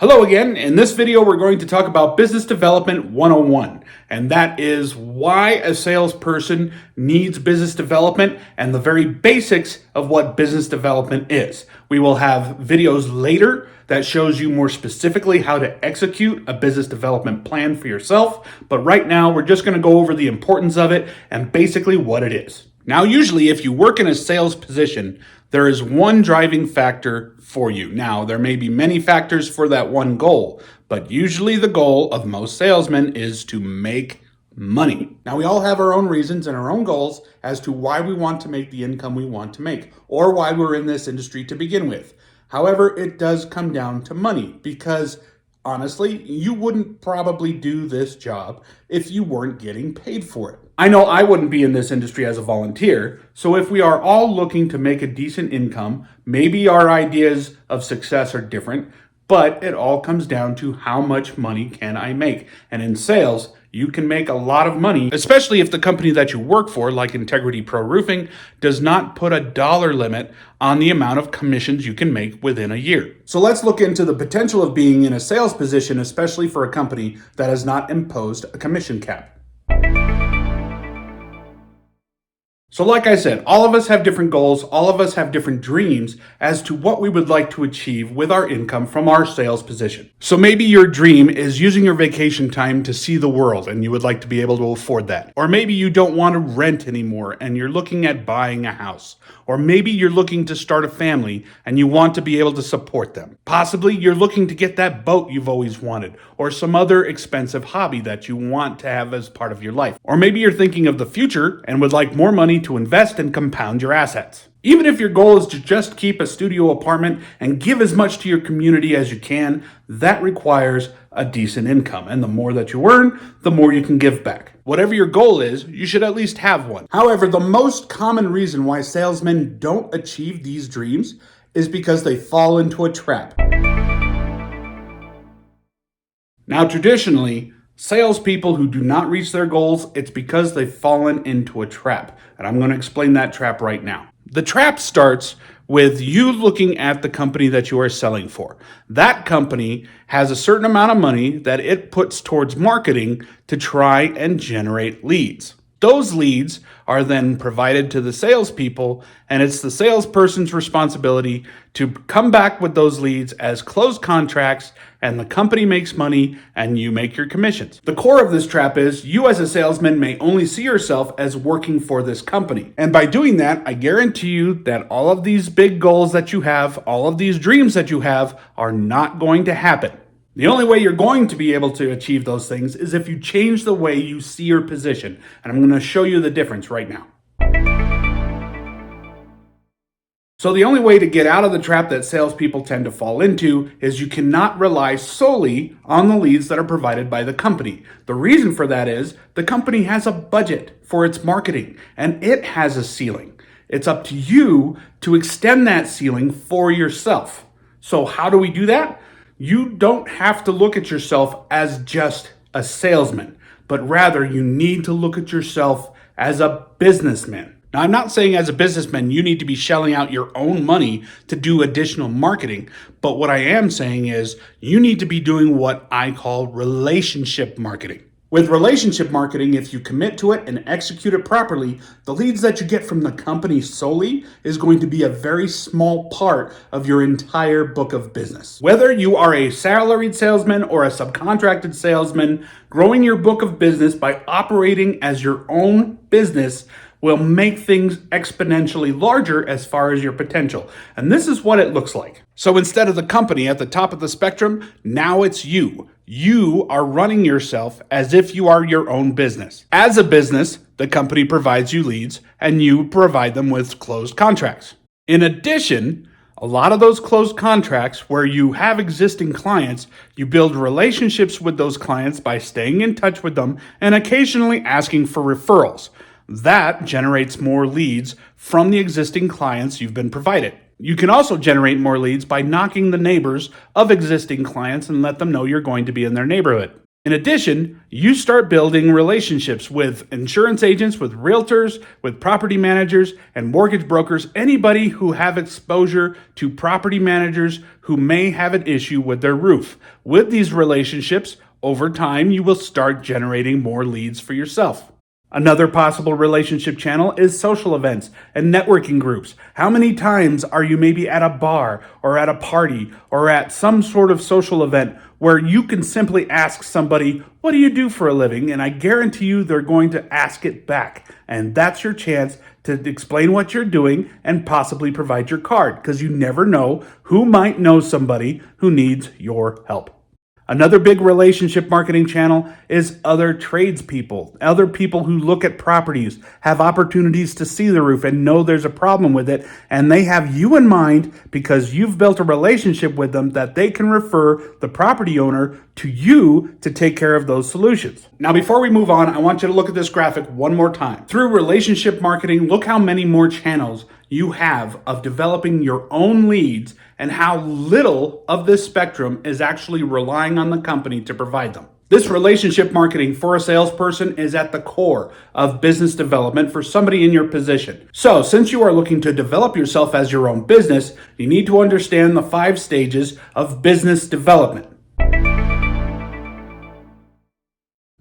Hello again. In this video, we're going to talk about Business Development 101, and that is why a salesperson needs business development and the very basics of what business development is. We will have videos later that shows you more specifically how to execute a business development plan for yourself, but right now we're just going to go over the importance of it and basically what it is. Now, usually if you work in a sales position, there is one driving factor for you. Now, there may be many factors for that one goal, but usually the goal of most salesmen is to make money. Now, we all have our own reasons and our own goals as to why we want to make the income we want to make, or why we're in this industry to begin with. However, it does come down to money because honestly, you wouldn't probably do this job if you weren't getting paid for it. I know I wouldn't be in this industry as a volunteer, so if we are all looking to make a decent income, maybe our ideas of success are different, but it all comes down to how much money can I make. And in sales, you can make a lot of money, especially if the company that you work for, like Integrity Pro Roofing, does not put a dollar limit on the amount of commissions you can make within a year. So let's look into the potential of being in a sales position, especially for a company that has not imposed a commission cap. So like I said, all of us have different goals, all of us have different dreams as to what we would like to achieve with our income from our sales position. So maybe your dream is using your vacation time to see the world and you would like to be able to afford that. Or maybe you don't want to rent anymore and you're looking at buying a house. Or maybe you're looking to start a family and you want to be able to support them. Possibly you're looking to get that boat you've always wanted or some other expensive hobby that you want to have as part of your life. Or maybe you're thinking of the future and would like more money to invest and compound your assets. Even if your goal is to just keep a studio apartment and give as much to your community as you can, that requires a decent income. And the more that you earn, the more you can give back. Whatever your goal is, you should at least have one. However, the most common reason why salesmen don't achieve these dreams is because they fall into a trap. Now, traditionally, salespeople who do not reach their goals, it's because they've fallen into a trap. And I'm going to explain that trap right now. The trap starts with you looking at the company that you are selling for. That company has a certain amount of money that it puts towards marketing to try and generate leads. Those leads are then provided to the salespeople, and it's the salesperson's responsibility to come back with those leads as closed contracts, and the company makes money and you make your commissions. The core of this trap is you as a salesman may only see yourself as working for this company. And by doing that, I guarantee you that all of these big goals that you have, all of these dreams that you have are not going to happen. The only way you're going to be able to achieve those things is if you change the way you see your position. And I'm going to show you the difference right now. So the only way to get out of the trap that salespeople tend to fall into is you cannot rely solely on the leads that are provided by the company. The reason for that is the company has a budget for its marketing and it has a ceiling. It's up to you to extend that ceiling for yourself. So how do we do that? You don't have to look at yourself as just a salesman, but rather you need to look at yourself as a businessman. Now, I'm not saying as a businessman you need to be shelling out your own money to do additional marketing, but what I am saying is you need to be doing what I call relationship marketing. With relationship marketing, if you commit to it and execute it properly, the leads that you get from the company solely is going to be a very small part of your entire book of business. Whether you are a salaried salesman or a subcontracted salesman, growing your book of business by operating as your own business will make things exponentially larger as far as your potential. And this is what it looks like. So instead of the company at the top of the spectrum, now it's you. You are running yourself as if you are your own business. As a business, the company provides you leads and you provide them with closed contracts. In addition, a lot of those closed contracts where you have existing clients, you build relationships with those clients by staying in touch with them and occasionally asking for referrals. That generates more leads from the existing clients you've been provided. You can also generate more leads by knocking the neighbors of existing clients and let them know you're going to be in their neighborhood. In addition, you start building relationships with insurance agents, with realtors, with property managers, and mortgage brokers, anybody who have exposure to property managers who may have an issue with their roof. With these relationships, over time, you will start generating more leads for yourself. Another possible relationship channel is social events and networking groups. How many times are you maybe at a bar or at a party or at some sort of social event where you can simply ask somebody, what do you do for a living? And I guarantee you they're going to ask it back. And that's your chance to explain what you're doing and possibly provide your card, because you never know who might know somebody who needs your help. Another big relationship marketing channel is other tradespeople, other people who look at properties, have opportunities to see the roof and know there's a problem with it, and they have you in mind because you've built a relationship with them that they can refer the property owner to you to take care of those solutions. Now, before we move on, I want you to look at this graphic one more time. Through relationship marketing, look how many more channels you have of developing your own leads and how little of this spectrum is actually relying on the company to provide them. This relationship marketing for a salesperson is at the core of business development for somebody in your position. So, since you are looking to develop yourself as your own business, you need to understand the 5 stages of business development.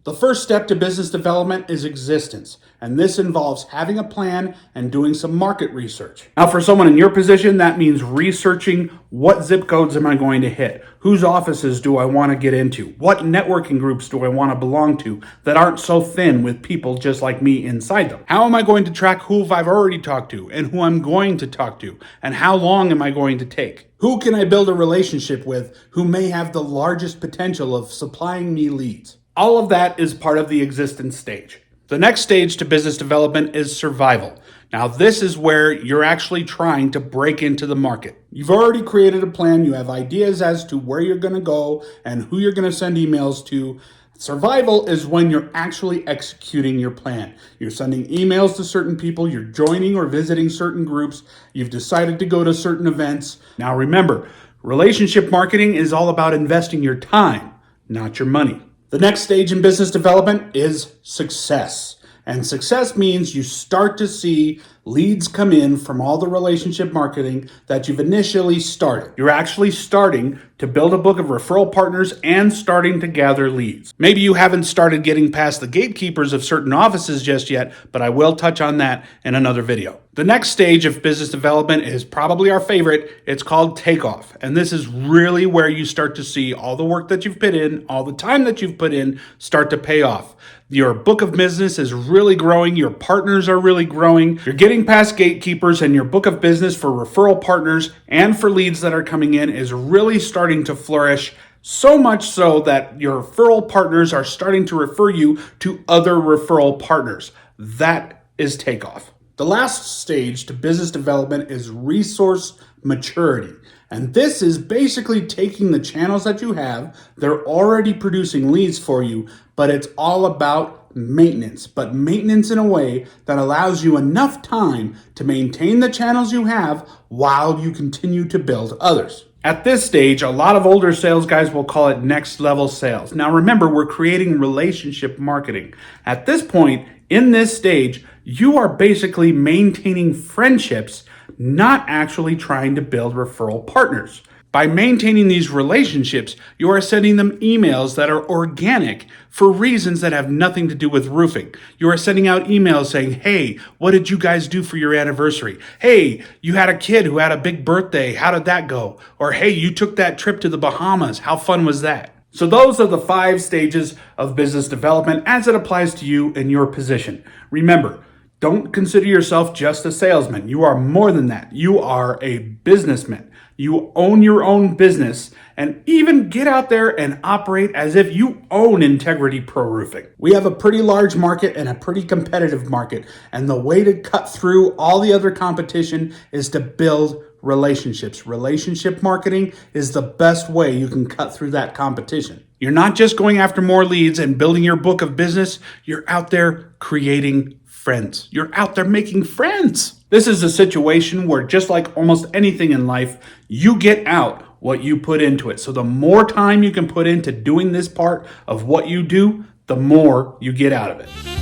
The first step to business development is existence, and this involves having a plan and doing some market research. Now, for someone in your position, that means researching what zip codes am I going to hit? Whose offices do I want to get into? What networking groups do I want to belong to that aren't so thin with people just like me inside them? How am I going to track who I've already talked to and who I'm going to talk to? And how long am I going to take? Who can I build a relationship with who may have the largest potential of supplying me leads? All of that is part of the existence stage. The next stage to business development is survival. Now, this is where you're actually trying to break into the market. You've already created a plan. You have ideas as to where you're going to go and who you're going to send emails to. Survival is when you're actually executing your plan. You're sending emails to certain people. You're joining or visiting certain groups. You've decided to go to certain events. Now, remember, relationship marketing is all about investing your time, not your money. The next stage in business development is success. And success means you start to see leads come in from all the relationship marketing that you've initially started. You're actually starting to build a book of referral partners and starting to gather leads. Maybe you haven't started getting past the gatekeepers of certain offices just yet, but I will touch on that in another video. The next stage of business development is probably our favorite. It's called takeoff. And this is really where you start to see all the work that you've put in, all the time that you've put in start to pay off. Your book of business is really growing. Your partners are really growing. You're getting past gatekeepers, and your book of business for referral partners and for leads that are coming in is really starting to flourish. So much so that your referral partners are starting to refer you to other referral partners. That is takeoff. The last stage to business development is resource maturity. And this is basically taking the channels that you have, they're already producing leads for you, but it's all about maintenance, but maintenance in a way that allows you enough time to maintain the channels you have while you continue to build others. At this stage, a lot of older sales guys will call it next level sales. Now remember, we're creating relationship marketing. At this point, in this stage, you are basically maintaining friendships, not actually trying to build referral partners. By maintaining these relationships, you are sending them emails that are organic for reasons that have nothing to do with roofing. You are sending out emails saying, hey, what did you guys do for your anniversary? Hey, you had a kid who had a big birthday. How did that go? Or hey, you took that trip to the Bahamas. How fun was that? So those are the 5 stages of business development as it applies to you in your position. Remember, don't consider yourself just a salesman. You are more than that. You are a businessman. You own your own business, and even get out there and operate as if you own Integrity Pro Roofing. We have a pretty large market and a pretty competitive market, and the way to cut through all the other competition is to build relationships. Relationship marketing is the best way you can cut through that competition. You're not just going after more leads and building your book of business, you're out there creating friends. You're out there making friends. This is a situation where, just like almost anything in life, you get out what you put into it. So the more time you can put into doing this part of what you do, the more you get out of it.